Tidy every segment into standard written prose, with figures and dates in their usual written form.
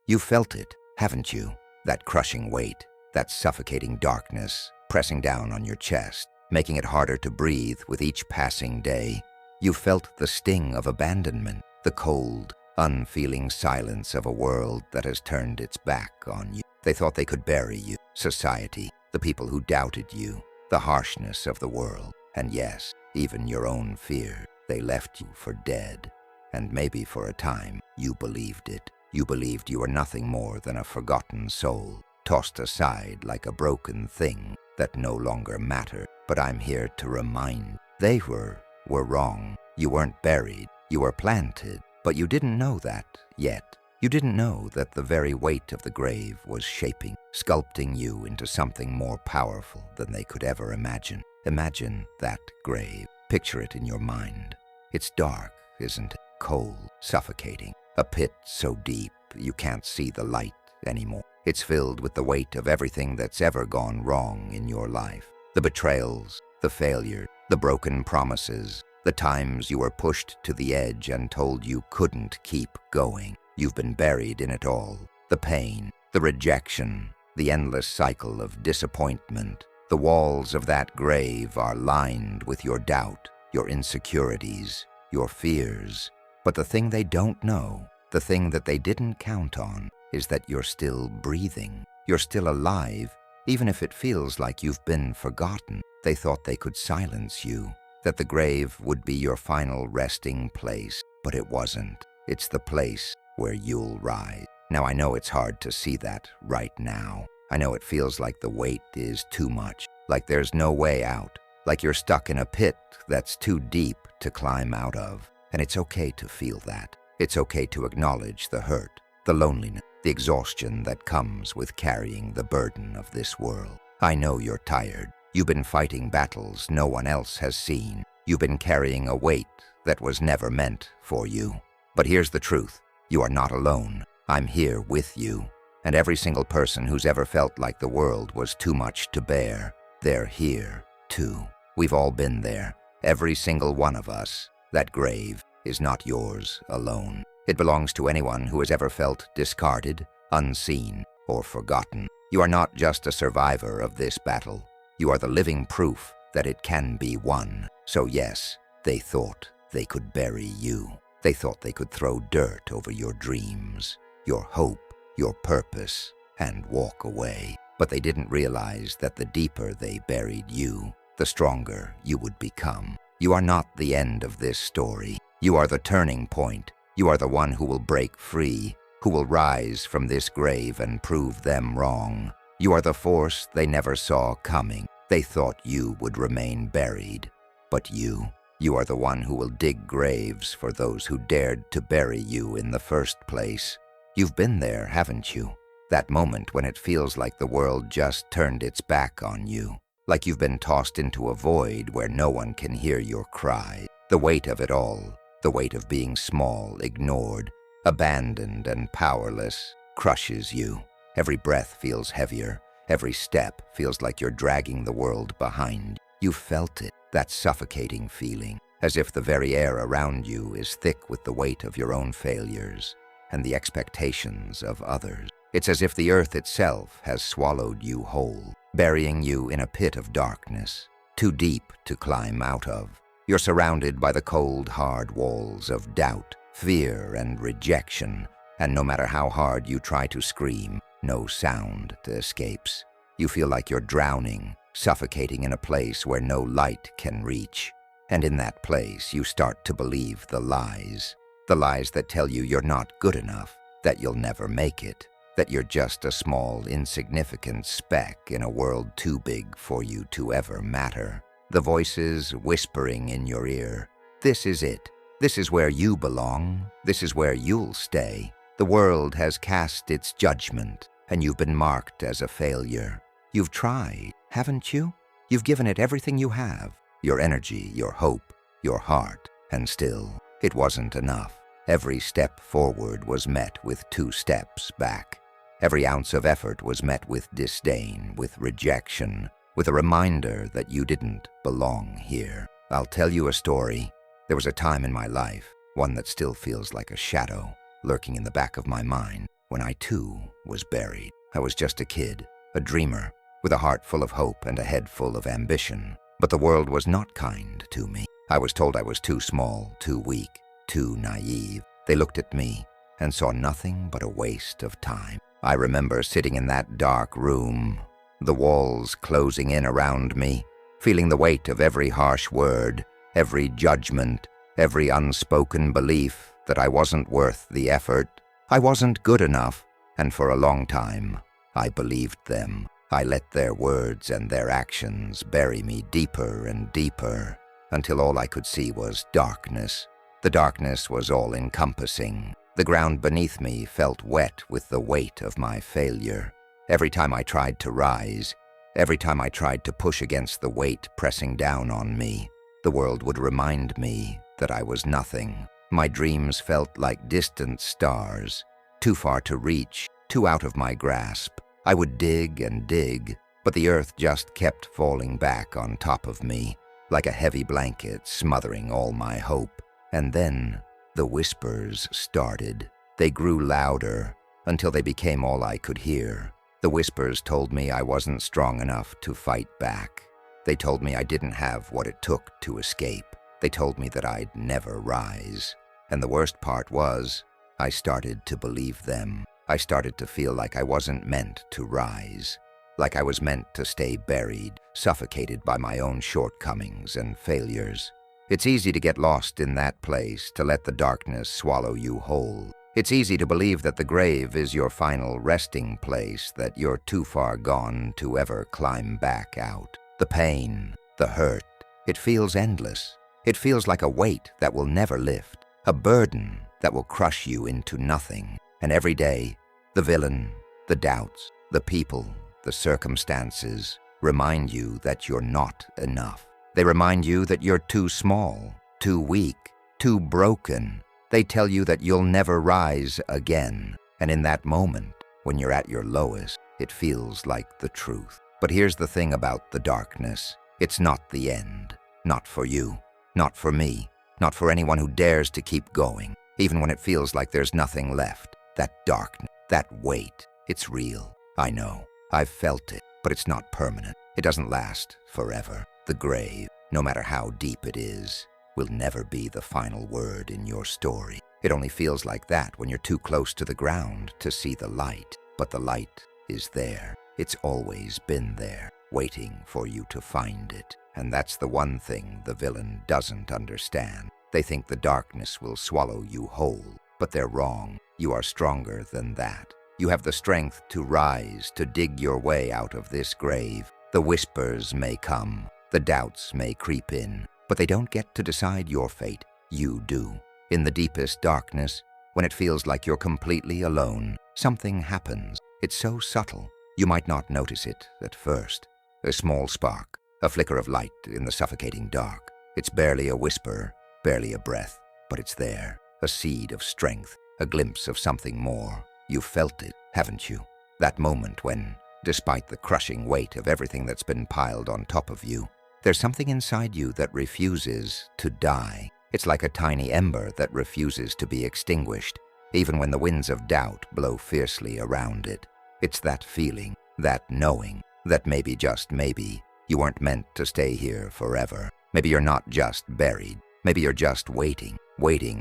You felt it, haven't you? That crushing weight, that suffocating darkness, pressing down on your chest, making it harder to breathe with each passing day. You felt the sting of abandonment, the cold, unfeeling silence of a world that has turned its back on you. They thought they could bury you, society, the people who doubted you, the harshness of the world, and yes, even your own fear. They left you for dead. And maybe for a time, you believed it. You believed you were nothing more than a forgotten soul, tossed aside like a broken thing that no longer mattered. But I'm here to remind, they were wrong. You weren't buried, you were planted, but you didn't know that yet. You didn't know that the very weight of the grave was shaping, sculpting you into something more powerful than they could ever imagine. Imagine that grave. Picture it in your mind. It's dark, isn't it? Cold, suffocating. A pit so deep you can't see the light anymore. It's filled with the weight of everything that's ever gone wrong in your life. The betrayals, the failure, the broken promises, the times you were pushed to the edge and told you couldn't keep going. You've been buried in it all. The pain, the rejection, the endless cycle of disappointment. The walls of that grave are lined with your doubt, your insecurities, your fears. But the thing they don't know, the thing that they didn't count on, is that you're still breathing. You're still alive, even if it feels like you've been forgotten. They thought they could silence you, that the grave would be your final resting place, but it wasn't. It's the place where you'll rise. Now I know it's hard to see that right now. I know it feels like the weight is too much, like there's no way out, like you're stuck in a pit that's too deep to climb out of. And it's okay to feel that. It's okay to acknowledge the hurt, the loneliness, the exhaustion that comes with carrying the burden of this world. I know you're tired. You've been fighting battles no one else has seen. You've been carrying a weight that was never meant for you. But here's the truth. You are not alone. I'm here with you. And every single person who's ever felt like the world was too much to bear, they're here, too. We've all been there. Every single one of us. That grave is not yours alone. It belongs to anyone who has ever felt discarded, unseen, or forgotten. You are not just a survivor of this battle. You are the living proof that it can be won. So yes, they thought they could bury you. They thought they could throw dirt over your dreams, your hope, your purpose, and walk away. But they didn't realize that the deeper they buried you, the stronger you would become. You are not the end of this story. You are the turning point. You are the one who will break free, who will rise from this grave and prove them wrong. You are the force they never saw coming. They thought you would remain buried. But you are the one who will dig graves for those who dared to bury you in the first place. You've been there, haven't you? That moment when it feels like the world just turned its back on you. Like you've been tossed into a void where no one can hear your cry. The weight of it all, the weight of being small, ignored, abandoned and powerless, crushes you. Every breath feels heavier. Every step feels like you're dragging the world behind. You felt it, that suffocating feeling, as if the very air around you is thick with the weight of your own failures and the expectations of others. It's as if the earth itself has swallowed you whole, burying you in a pit of darkness, too deep to climb out of. You're surrounded by the cold, hard walls of doubt, fear, and rejection, and no matter how hard you try to scream, no sound escapes. You feel like you're drowning, suffocating in a place where no light can reach. And in that place, you start to believe the lies that tell you you're not good enough, that you'll never make it, that you're just a small, insignificant speck in a world too big for you to ever matter. The voices whispering in your ear, this is it. This is where you belong. This is where you'll stay. The world has cast its judgment, and you've been marked as a failure. You've tried, haven't you? You've given it everything you have, your energy, your hope, your heart, and still, it wasn't enough. Every step forward was met with 2 steps back. Every ounce of effort was met with disdain, with rejection, with a reminder that you didn't belong here. I'll tell you a story. There was a time in my life, one that still feels like a shadow, lurking in the back of my mind. when I too was buried. I was just a kid, a dreamer, with a heart full of hope and a head full of ambition. But the world was not kind to me. I was told I was too small, too weak, too naive. They looked at me and saw nothing but a waste of time. I remember sitting in that dark room, the walls closing in around me, feeling the weight of every harsh word, every judgment, every unspoken belief that I wasn't worth the effort. I wasn't good enough, and for a long time, I believed them. I let their words and their actions bury me deeper and deeper, until all I could see was darkness. The darkness was all-encompassing. The ground beneath me felt wet with the weight of my failure. Every time I tried to rise, every time I tried to push against the weight pressing down on me, the world would remind me that I was nothing. My dreams felt like distant stars, too far to reach, too out of my grasp. I would dig and dig, but the earth just kept falling back on top of me, like a heavy blanket smothering all my hope. And then the whispers started. They grew louder until they became all I could hear. The whispers told me I wasn't strong enough to fight back. They told me I didn't have what it took to escape. They told me that I'd never rise. And the worst part was, I started to believe them. I started to feel like I wasn't meant to rise, like I was meant to stay buried, suffocated by my own shortcomings and failures. It's easy to get lost in that place, to let the darkness swallow you whole. It's easy to believe that the grave is your final resting place, that you're too far gone to ever climb back out. The pain, the hurt, it feels endless. It feels like a weight that will never lift, a burden that will crush you into nothing. And every day, the villain, the doubts, the people, the circumstances remind you that you're not enough. They remind you that you're too small, too weak, too broken. They tell you that you'll never rise again. And in that moment, when you're at your lowest, it feels like the truth. But here's the thing about the darkness. It's not the end. Not for you. Not for me. Not for anyone who dares to keep going, even when it feels like there's nothing left. That darkness, that weight, it's real. I know. I've felt it, but it's not permanent. It doesn't last forever. The grave, no matter how deep it is, will never be the final word in your story. It only feels like that when you're too close to the ground to see the light. But the light is there. It's always been there, waiting for you to find it. And that's the one thing the villain doesn't understand. They think the darkness will swallow you whole, but they're wrong. You are stronger than that. You have the strength to rise, to dig your way out of this grave. The whispers may come, the doubts may creep in, but they don't get to decide your fate. You do. In the deepest darkness, when it feels like you're completely alone, something happens. It's so subtle, you might not notice it at first. A small spark, a flicker of light in the suffocating dark. It's barely a whisper, barely a breath, but it's there. A seed of strength, a glimpse of something more. You've felt it, haven't you? That moment when, despite the crushing weight of everything that's been piled on top of you, there's something inside you that refuses to die. It's like a tiny ember that refuses to be extinguished, even when the winds of doubt blow fiercely around it. It's that feeling, that knowing, that maybe, just maybe, you weren't meant to stay here forever. Maybe you're not just buried. Maybe you're just waiting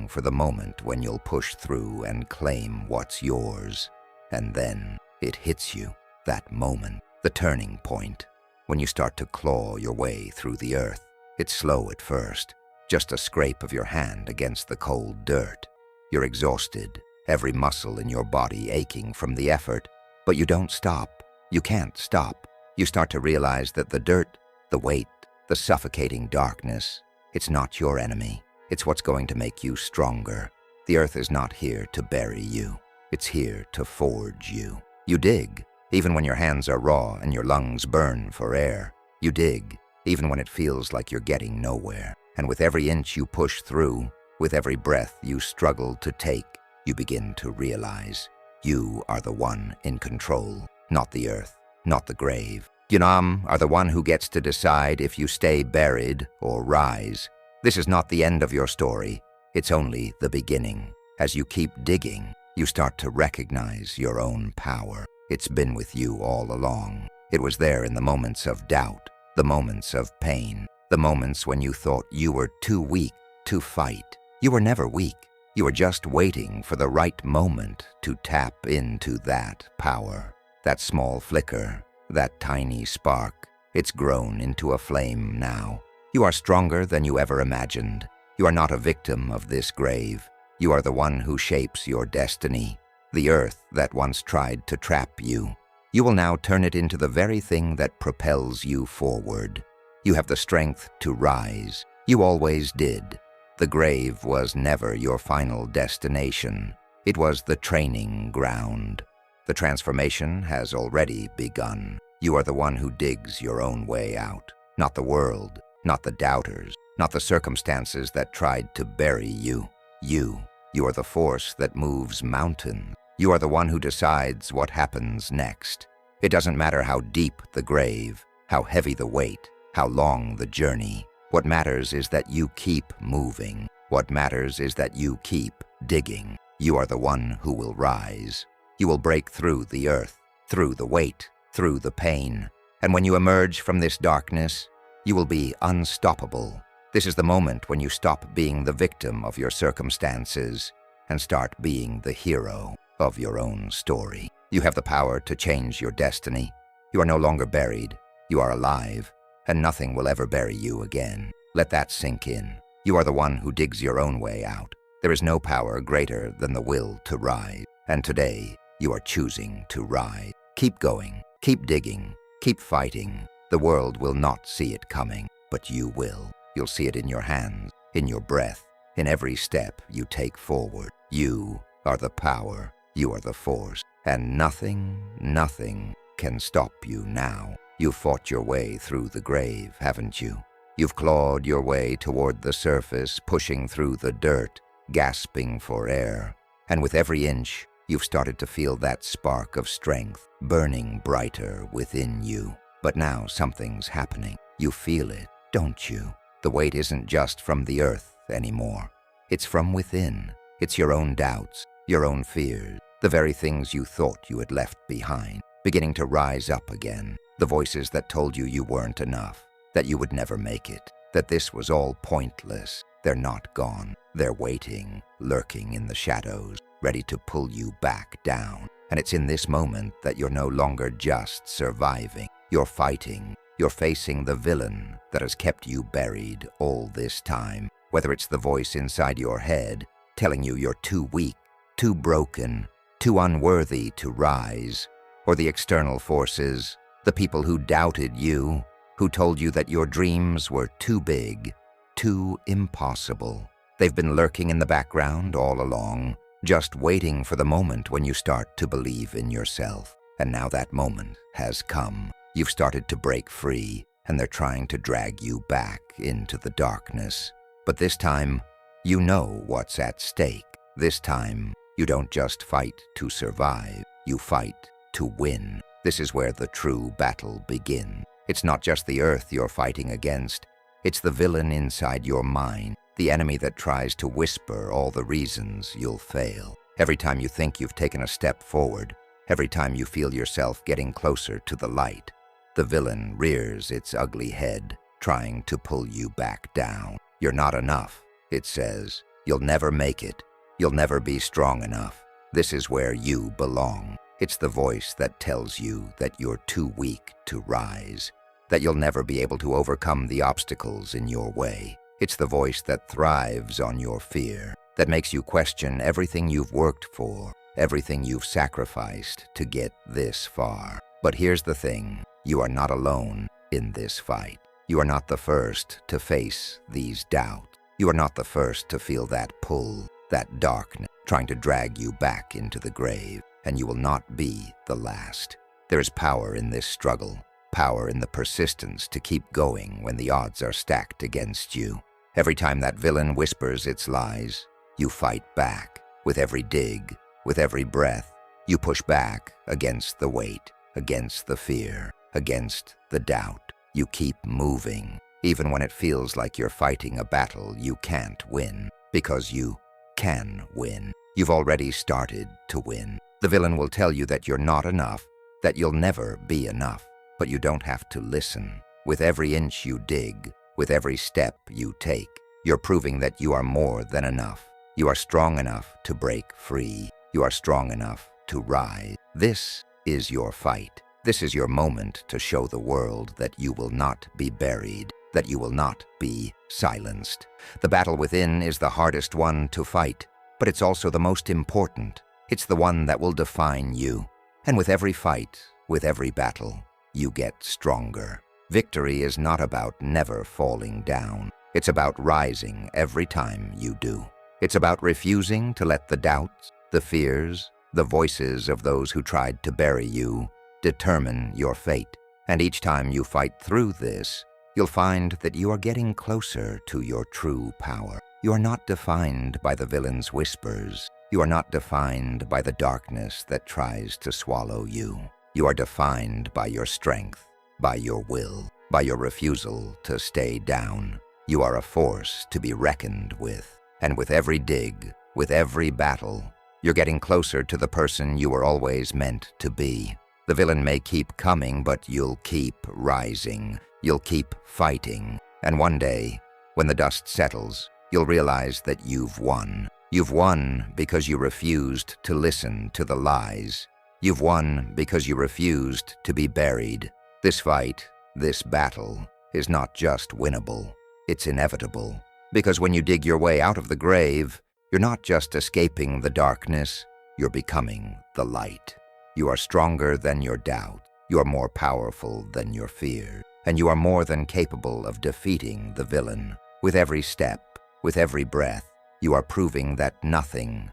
for the moment when you'll push through and claim what's yours. And then it hits you, that moment, the turning point, when you start to claw your way through the earth. It's slow at first, just a scrape of your hand against the cold dirt. You're exhausted, every muscle in your body aching from the effort, but you don't stop. You can't stop. You start to realize that the dirt, the weight, the suffocating darkness, it's not your enemy. It's what's going to make you stronger. The earth is not here to bury you. It's here to forge you. You dig, even when your hands are raw and your lungs burn for air. You dig, even when it feels like you're getting nowhere. And with every inch you push through, with every breath you struggle to take, you begin to realize you are the one in control, not the earth, not the grave. You are the one who gets to decide if you stay buried or rise. This is not the end of your story. It's only the beginning. As you keep digging, you start to recognize your own power. It's been with you all along. It was there in the moments of doubt, the moments of pain, the moments when you thought you were too weak to fight. You were never weak. You were just waiting for the right moment to tap into that power. That small flicker, that tiny spark, it's grown into a flame now. You are stronger than you ever imagined. You are not a victim of this grave. You are the one who shapes your destiny. The earth that once tried to trap you, you will now turn it into the very thing that propels you forward. You have the strength to rise. You always did. The grave was never your final destination. It was the training ground. The transformation has already begun. You are the one who digs your own way out. Not the world, not the doubters, not the circumstances that tried to bury you. You are the force that moves mountains. You are the one who decides what happens next. It doesn't matter how deep the grave, how heavy the weight, how long the journey. What matters is that you keep moving. What matters is that you keep digging. You are the one who will rise. You will break through the earth, through the weight, through the pain. And when you emerge from this darkness, you will be unstoppable. This is the moment when you stop being the victim of your circumstances and start being the hero of your own story. You have the power to change your destiny. You are no longer buried. You are alive, and nothing will ever bury you again. Let that sink in. You are the one who digs your own way out. There is no power greater than the will to rise. And today, you are choosing to rise. Keep going. Keep digging. Keep fighting. The world will not see it coming, but you will. You'll see it in your hands, in your breath, in every step you take forward. You are the power. You are the force. And nothing can stop you now. You've fought your way through the grave, haven't you? You've clawed your way toward the surface, pushing through the dirt, gasping for air. And with every inch, you've started to feel that spark of strength burning brighter within you. But now something's happening. You feel it, don't you? The weight isn't just from the earth anymore. It's from within. It's your own doubts, your own fears, the very things you thought you had left behind, beginning to rise up again. The voices that told you you weren't enough, that you would never make it, that this was all pointless. They're not gone. They're waiting, lurking in the shadows, ready to pull you back down. And it's in this moment that you're no longer just surviving. You're fighting. You're facing the villain that has kept you buried all this time. Whether it's the voice inside your head telling you you're too weak, too broken, too unworthy to rise, or the external forces, the people who doubted you, who told you that your dreams were too big, too impossible. They've been lurking in the background all along, just waiting for the moment when you start to believe in yourself. And now that moment has come. You've started to break free, and they're trying to drag you back into the darkness. But this time, you know what's at stake. This time, you don't just fight to survive, you fight to win. This is where the true battle begins. It's not just the earth you're fighting against, it's the villain inside your mind, the enemy that tries to whisper all the reasons you'll fail. Every time you think you've taken a step forward, every time you feel yourself getting closer to the light, the villain rears its ugly head, trying to pull you back down. You're not enough, it says. You'll never make it. You'll never be strong enough. This is where you belong. It's the voice that tells you that you're too weak to rise, that you'll never be able to overcome the obstacles in your way. It's the voice that thrives on your fear, that makes you question everything you've worked for, everything you've sacrificed to get this far. But here's the thing, you are not alone in this fight. You are not the first to face these doubts. You are not the first to feel that pull, that darkness, trying to drag you back into the grave. And you will not be the last. There is power in this struggle, power in the persistence to keep going when the odds are stacked against you. Every time that villain whispers its lies, you fight back. With every dig, with every breath, you push back against the weight, against the fear, against the doubt. You keep moving, even when it feels like you're fighting a battle you can't win, because you can win. you've already started to win. The villain will tell you that you're not enough, that you'll never be enough, but you don't have to listen. With every inch you dig, with every step you take, you're proving that you are more than enough. You are strong enough to break free. You are strong enough to rise. This is your fight. This is your moment to show the world that you will not be buried, that you will not be silenced. The battle within is the hardest one to fight, but it's also the most important. It's the one that will define you. And with every fight, with every battle, you get stronger. Victory is not about never falling down. It's about rising every time you do. It's about refusing to let the doubts, the fears, the voices of those who tried to bury you determine your fate. And each time you fight through this, you'll find that you are getting closer to your true power. You are not defined by the villain's whispers. You are not defined by the darkness that tries to swallow you. You are defined by your strength, by your will, by your refusal to stay down. You are a force to be reckoned with. And with every dig, with every battle, you're getting closer to the person you were always meant to be. The villain may keep coming, but you'll keep rising. You'll keep fighting. And one day, when the dust settles, you'll realize that you've won. You've won because you refused to listen to the lies. You've won because you refused to be buried. This fight, this battle, is not just winnable. It's inevitable. Because when you dig your way out of the grave, you're not just escaping the darkness, you're becoming the light. You are stronger than your doubt. You are more powerful than your fear. And you are more than capable of defeating the villain. With every step, with every breath, you are proving that nothing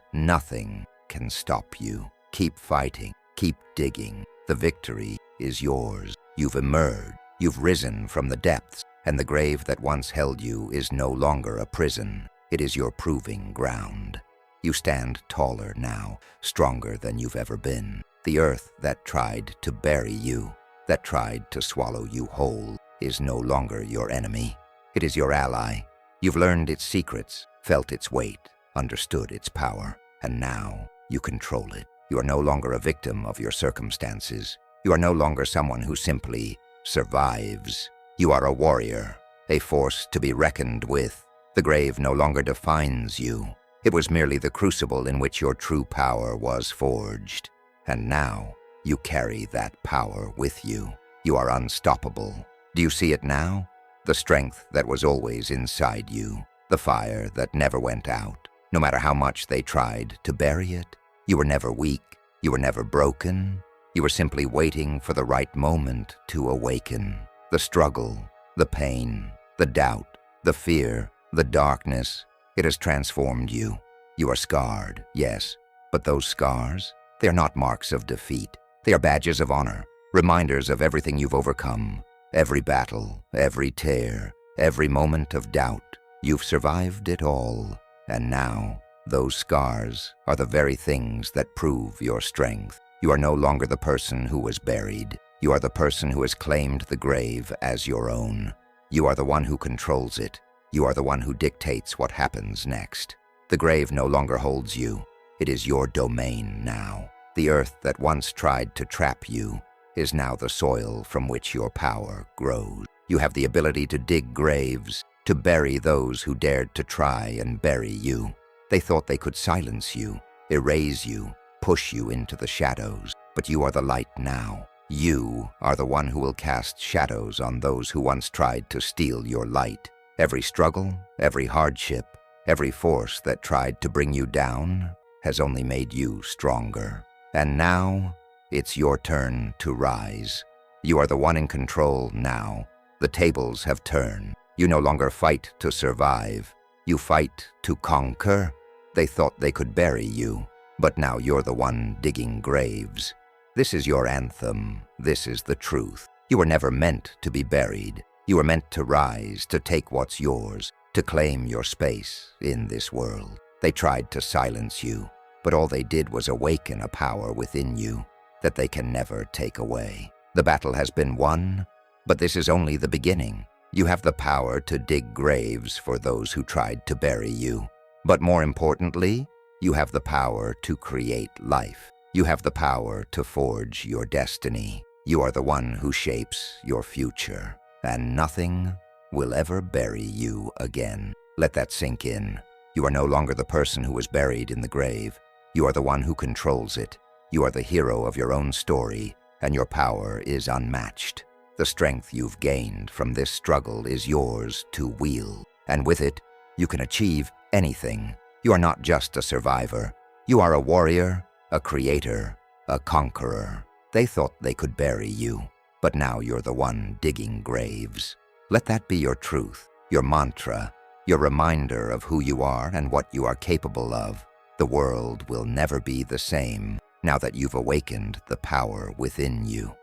can stop you. Keep fighting. Keep digging. The victory is yours. You've emerged. You've risen from the depths. And the grave that once held you is no longer a prison. It is your proving ground. You stand taller now, stronger than you've ever been. The earth that tried to bury you, that tried to swallow you whole, is no longer your enemy. It is your ally. You've learned its secrets, felt its weight, understood its power, and now you control it. You are no longer a victim of your circumstances. You are no longer someone who simply survives. You are a warrior, a force to be reckoned with. The grave no longer defines you. It was merely the crucible in which your true power was forged. And now, you carry that power with you. You are unstoppable. Do you see it now? The strength that was always inside you. The fire that never went out. No matter how much they tried to bury it, you were never weak. You were never broken. You were simply waiting for the right moment to awaken. The struggle, the pain, the doubt, the fear, the darkness, it has transformed you. You are scarred, yes, but those scars, they are not marks of defeat. They are badges of honor, reminders of everything you've overcome. Every battle, every tear, every moment of doubt. You've survived it all, and now those scars are the very things that prove your strength. You are no longer the person who was buried. You are the person who has claimed the grave as your own. You are the one who controls it. You are the one who dictates what happens next. The grave no longer holds you. It is your domain now. The earth that once tried to trap you is now the soil from which your power grows. You have the ability to dig graves, to bury those who dared to try and bury you. They thought they could silence you, erase you, push you into the shadows. But you are the light now. You are the one who will cast shadows on those who once tried to steal your light. Every struggle, every hardship, every force that tried to bring you down has only made you stronger. And now, it's your turn to rise. You are the one in control now. The tables have turned. You no longer fight to survive. You fight to conquer. They thought they could bury you, but now you're the one digging graves. This is your anthem. This is the truth. You were never meant to be buried. You were meant to rise, to take what's yours, to claim your space in this world. They tried to silence you, but all they did was awaken a power within you that they can never take away. The battle has been won, but this is only the beginning. You have the power to dig graves for those who tried to bury you. But more importantly, You have the power to create life. You have the power to forge your destiny. You are the one who shapes your future, and nothing will ever bury you again. Let that sink in. You are no longer the person who was buried in the grave. You are the one who controls it. You are the hero of your own story, and your power is unmatched. The strength you've gained from this struggle is yours to wield, and with it, you can achieve anything. You are not just a survivor. You are a warrior, a creator, a conqueror. They thought they could bury you, but now you're the one digging graves. Let that be your truth, your mantra, your reminder of who you are and what you are capable of. The world will never be the same now that you've awakened the power within you.